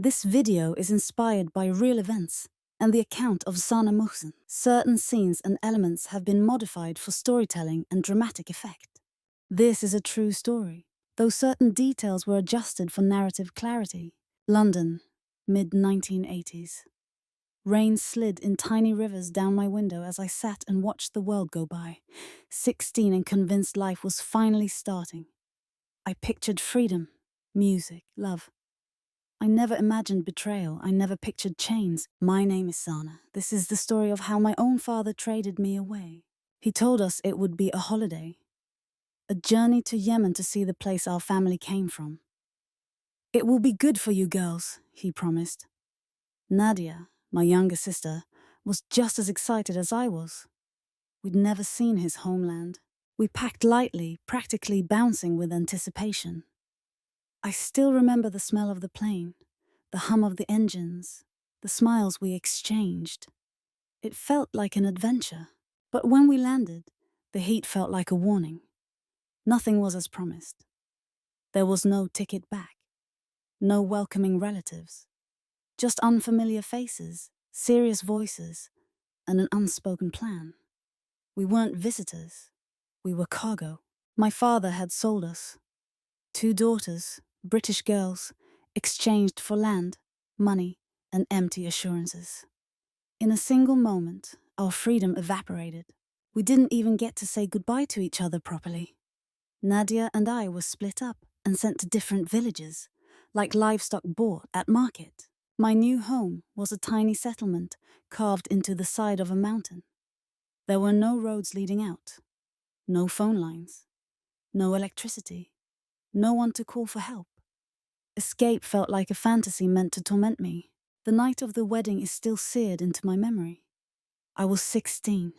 This video is inspired by real events and the account of Zana Muhsen. Certain scenes and elements have been modified for storytelling and dramatic effect. This is a true story, though certain details were adjusted for narrative clarity. London, mid-1980s. Rain slid in tiny rivers down my window as I sat and watched the world go by, 16 and convinced life was finally starting. I pictured freedom, music, love. I never imagined betrayal. I never pictured chains. My name is Zana. This is the story of how my own father traded me away. He told us it would be a holiday, a journey to Yemen to see the place our family came from. It will be good for you girls, he promised. Nadia, my younger sister, was just as excited as I was. We'd never seen his homeland. We packed lightly, practically bouncing with anticipation. I still remember the smell of the plane, the hum of the engines, the smiles we exchanged. It felt like an adventure. But when we landed, the heat felt like a warning. Nothing was as promised. There was no ticket back, no welcoming relatives, just unfamiliar faces, serious voices, and an unspoken plan. We weren't visitors. We were cargo. My father had sold us. 2 daughters, British girls, exchanged for land, money, and empty assurances. In a single moment, our freedom evaporated. We didn't even get to say goodbye to each other properly. Nadia and I were split up and sent to different villages, like livestock bought at market. My new home was a tiny settlement carved into the side of a mountain. There were no roads leading out, no phone lines, no electricity, no one to call for help. Escape felt like a fantasy meant to torment me. The night of the wedding is still seared into my memory. I was 16,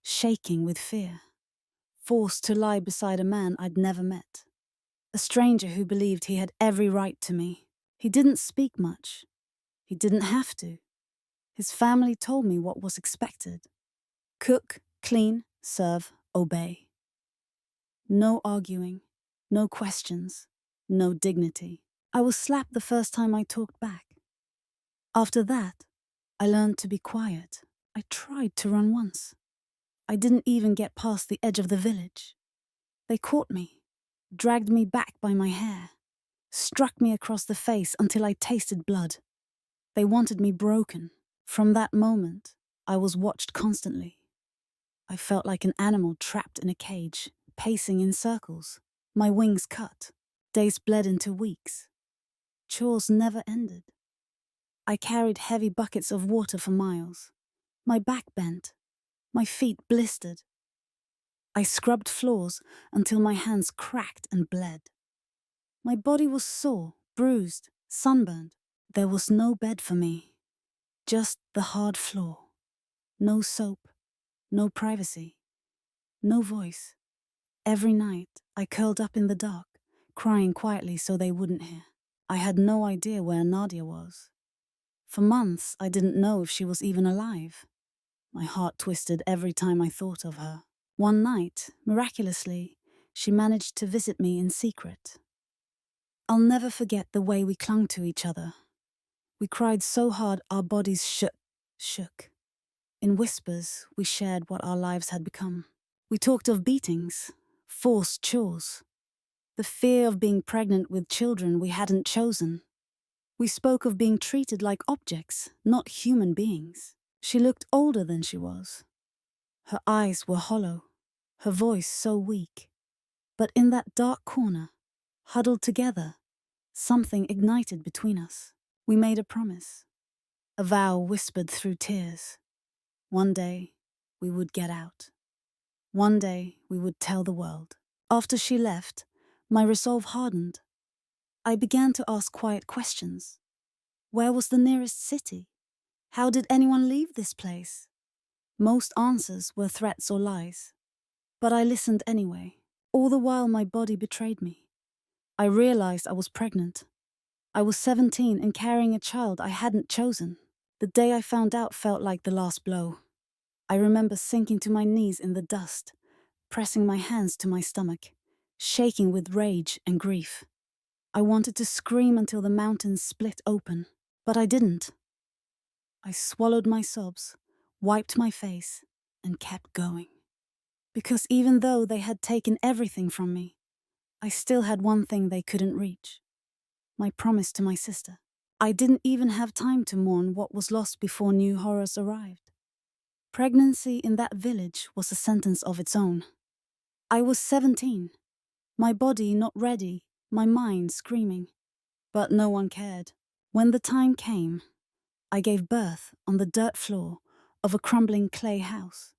shaking with fear, forced to lie beside a man I'd never met. A stranger who believed he had every right to me. He didn't speak much. He didn't have to. His family told me what was expected. Cook, clean, serve, obey. No arguing, no questions, no dignity. I was slapped the first time I talked back. After that, I learned to be quiet. I tried to run once. I didn't even get past the edge of the village. They caught me, dragged me back by my hair, struck me across the face until I tasted blood. They wanted me broken. From that moment, I was watched constantly. I felt like an animal trapped in a cage, pacing in circles. My wings cut. Days bled into weeks. Chores never ended. I carried heavy buckets of water for miles. My back bent. My feet blistered. I scrubbed floors until my hands cracked and bled. My body was sore, bruised, sunburned. There was no bed for me, just the hard floor. No soap, no privacy, no voice. Every night, I curled up in the dark, crying quietly so they wouldn't hear. I had no idea where Nadia was. For months, I didn't know if she was even alive. My heart twisted every time I thought of her. One night, miraculously, she managed to visit me in secret. I'll never forget the way we clung to each other. We cried so hard our bodies shook. In whispers, we shared what our lives had become. We talked of beatings, forced chores, the fear of being pregnant with children we hadn't chosen. We spoke of being treated like objects, not human beings. She looked older than she was. Her eyes were hollow, her voice so weak. But in that dark corner, huddled together, something ignited between us. We made a promise, a vow whispered through tears. One day, we would get out. One day, we would tell the world. After she left, my resolve hardened. I began to ask quiet questions. Where was the nearest city? How did anyone leave this place? Most answers were threats or lies. But I listened anyway. All the while my body betrayed me. I realized I was pregnant. I was 17 and carrying a child I hadn't chosen. The day I found out felt like the last blow. I remember sinking to my knees in the dust, pressing my hands to my stomach, shaking with rage and grief. I wanted to scream until the mountains split open. But I didn't. I swallowed my sobs, wiped my face, and kept going. Because even though they had taken everything from me, I still had one thing they couldn't reach: my promise to my sister. I didn't even have time to mourn what was lost before new horrors arrived. Pregnancy in that village was a sentence of its own. I was 17, my body not ready, my mind screaming. But no one cared. When the time came, I gave birth on the dirt floor of a crumbling clay house.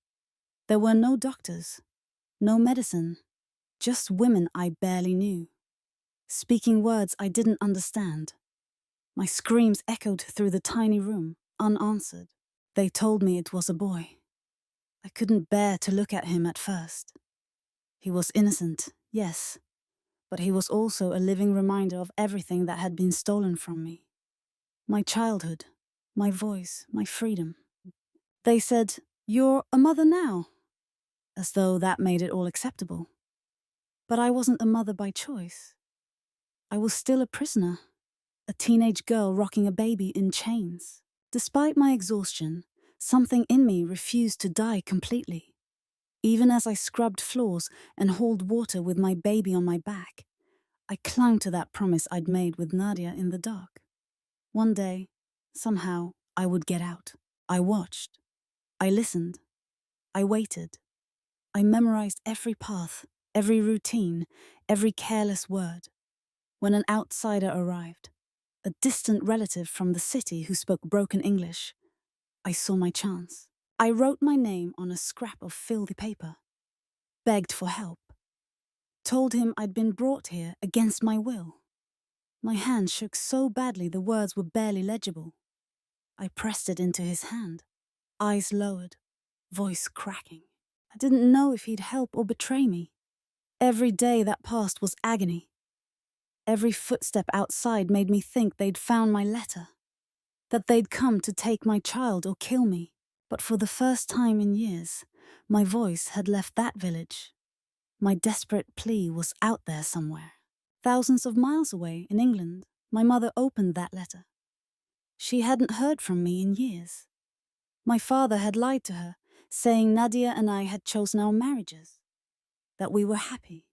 There were no doctors, no medicine, just women I barely knew, speaking words I didn't understand. My screams echoed through the tiny room, unanswered. They told me it was a boy. I couldn't bear to look at him at first. He was innocent, yes, but he was also a living reminder of everything that had been stolen from me. My childhood, my voice, my freedom. They said, "You're a mother now," as though that made it all acceptable. But I wasn't a mother by choice. I was still a prisoner, a teenage girl rocking a baby in chains. Despite my exhaustion, something in me refused to die completely. Even as I scrubbed floors and hauled water with my baby on my back, I clung to that promise I'd made with Nadia in the dark. One day, somehow, I would get out. I watched. I listened. I waited. I memorized every path, every routine, every careless word. When an outsider arrived, a distant relative from the city who spoke broken English, I saw my chance. I wrote my name on a scrap of filthy paper, begged for help, told him I'd been brought here against my will. My hand shook so badly the words were barely legible. I pressed it into his hand, eyes lowered, voice cracking. I didn't know if he'd help or betray me. Every day that passed was agony. Every footstep outside made me think they'd found my letter, that they'd come to take my child or kill me. But for the first time in years, my voice had left that village. My desperate plea was out there somewhere. Thousands of miles away in England, my mother opened that letter. She hadn't heard from me in years. My father had lied to her, saying Nadia and I had chosen our marriages, that we were happy,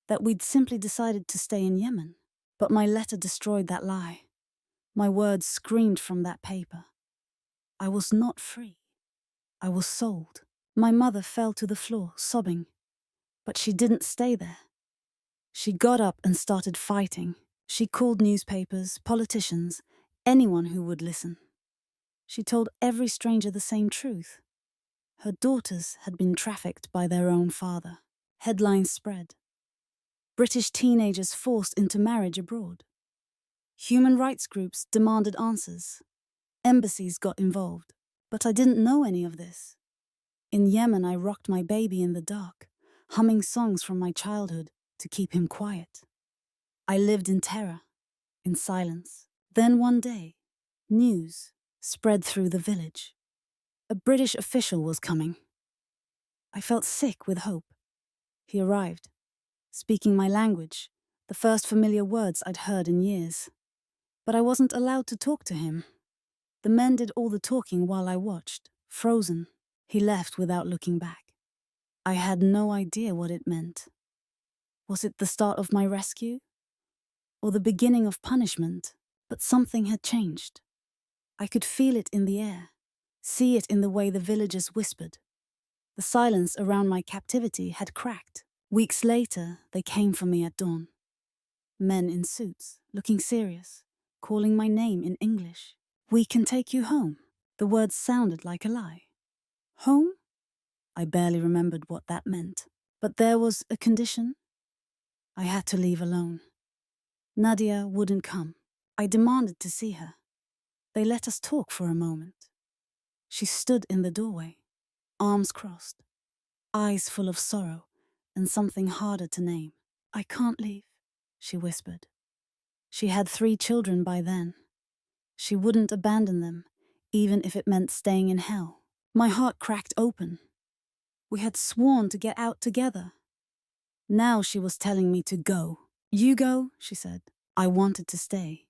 that we'd simply decided to stay in Yemen. But my letter destroyed that lie. My words screamed from that paper. I was not free. I was sold. My mother fell to the floor, sobbing. But she didn't stay there. She got up and started fighting. She called newspapers, politicians, anyone who would listen. She told every stranger the same truth. Her daughters had been trafficked by their own father. Headlines spread. British teenagers forced into marriage abroad. Human rights groups demanded answers. Embassies got involved. But I didn't know any of this. In Yemen, I rocked my baby in the dark, humming songs from my childhood to keep him quiet. I lived in terror, in silence. Then one day, news spread through the village. A British official was coming. I felt sick with hope. He arrived, speaking my language, the first familiar words I'd heard in years. But I wasn't allowed to talk to him. The men did all the talking while I watched, frozen. He left without looking back. I had no idea what it meant. Was it the start of my rescue? Or the beginning of punishment? But something had changed. I could feel it in the air, see it in the way the villagers whispered. The silence around my captivity had cracked. Weeks later, they came for me at dawn. Men in suits, looking serious, calling my name in English. "We can take you home." The words sounded like a lie. Home? I barely remembered what that meant. But there was a condition. I had to leave alone. Nadia wouldn't come. I demanded to see her. They let us talk for a moment. She stood in the doorway, arms crossed, eyes full of sorrow and something harder to name. "I can't leave," she whispered. She had 3 children by then. She wouldn't abandon them, even if it meant staying in hell. My heart cracked open. We had sworn to get out together. Now she was telling me to go. "You go," she said. I wanted to stay.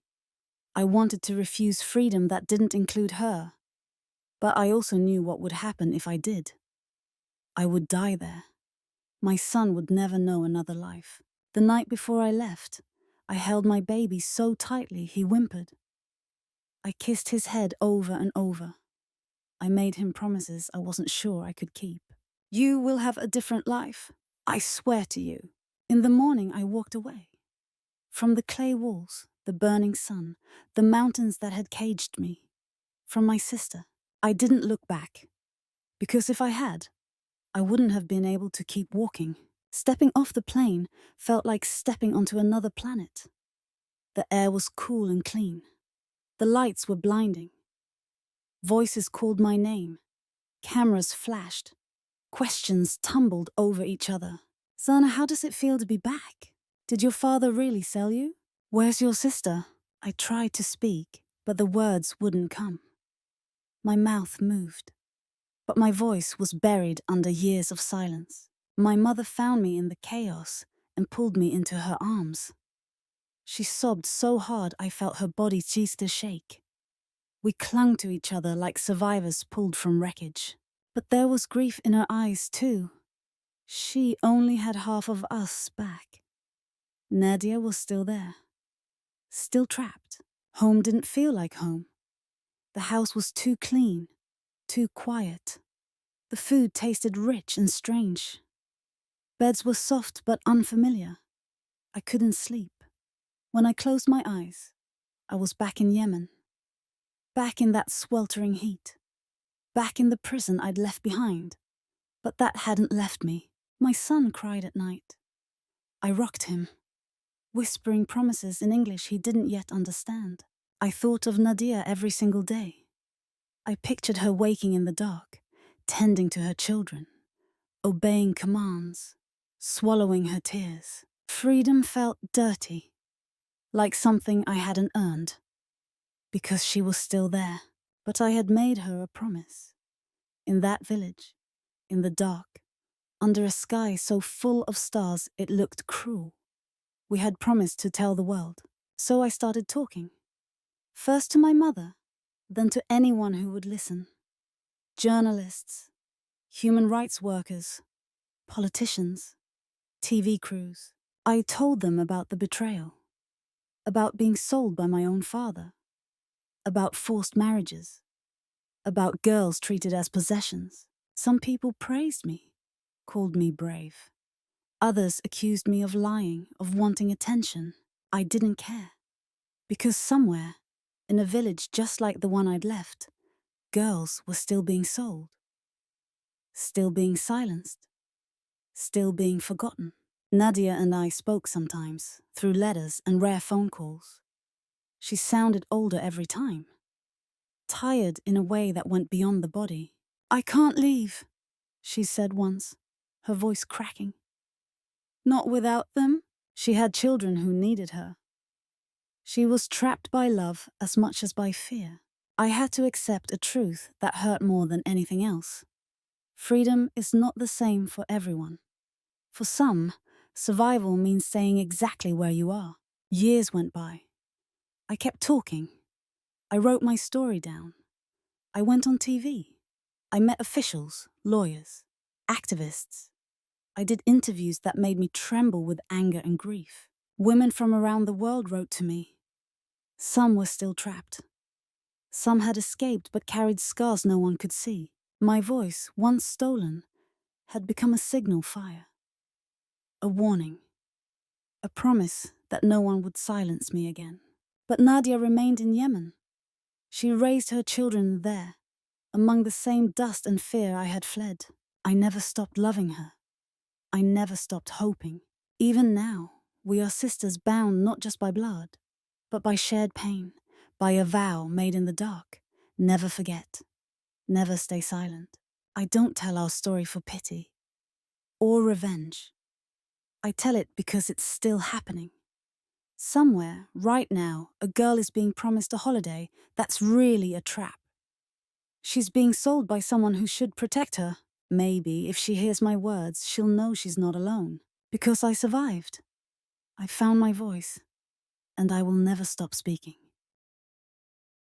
I wanted to refuse freedom that didn't include her, but I also knew what would happen if I did. I would die there. My son would never know another life. The night before I left, I held my baby so tightly he whimpered. I kissed his head over and over. I made him promises I wasn't sure I could keep. You will have a different life, I swear to you. In the morning, I walked away. From the clay walls, the burning sun, the mountains that had caged me. From my sister, I didn't look back. Because if I had, I wouldn't have been able to keep walking. Stepping off the plane felt like stepping onto another planet. The air was cool and clean. The lights were blinding. Voices called my name. Cameras flashed. Questions tumbled over each other. Zana, how does it feel to be back? Did your father really sell you? Where's your sister? I tried to speak, but the words wouldn't come. My mouth moved, but my voice was buried under years of silence. My mother found me in the chaos and pulled me into her arms. She sobbed so hard I felt her body cease to shake. We clung to each other like survivors pulled from wreckage. But there was grief in her eyes too. She only had half of us back. Nadia was still there. Still trapped. Home didn't feel like home. The house was too clean, too quiet. The food tasted rich and strange. Beds were soft but unfamiliar. I couldn't sleep. When I closed my eyes, I was back in Yemen. Back in that sweltering heat. Back in the prison I'd left behind. But that hadn't left me. My son cried at night. I rocked him, whispering promises in English he didn't yet understand. I thought of Nadia every single day. I pictured her waking in the dark, tending to her children, obeying commands, swallowing her tears. Freedom felt dirty, like something I hadn't earned, because she was still there. But I had made her a promise. In that village, in the dark, under a sky so full of stars it looked cruel. We had promised to tell the world. So I started talking. First to my mother, then to anyone who would listen. Journalists, human rights workers, politicians, TV crews. I told them about the betrayal, about being sold by my own father, about forced marriages, about girls treated as possessions. Some people praised me, called me brave. Others accused me of lying, of wanting attention. I didn't care. Because somewhere, in a village just like the one I'd left, girls were still being sold. Still being silenced. Still being forgotten. Nadia and I spoke sometimes, through letters and rare phone calls. She sounded older every time. Tired in a way that went beyond the body. I can't leave, she said once, her voice cracking. Not without them. She had children who needed her. She was trapped by love as much as by fear. I had to accept a truth that hurt more than anything else. Freedom is not the same for everyone. For some, survival means staying exactly where you are. Years went by. I kept talking. I wrote my story down. I went on TV. I met officials, lawyers, activists. I did interviews that made me tremble with anger and grief. Women from around the world wrote to me. Some were still trapped. Some had escaped but carried scars no one could see. My voice, once stolen, had become a signal fire. A warning. A promise that no one would silence me again. But Nadia remained in Yemen. She raised her children there, among the same dust and fear I had fled. I never stopped loving her. I never stopped hoping. Even now, we are sisters bound not just by blood, but by shared pain, by a vow made in the dark. Never forget. Never stay silent. I don't tell our story for pity or revenge. I tell it because it's still happening. Somewhere, right now, a girl is being promised a holiday that's really a trap. She's being sold by someone who should protect her. Maybe, if she hears my words, she'll know she's not alone. Because I survived. I found my voice, and I will never stop speaking.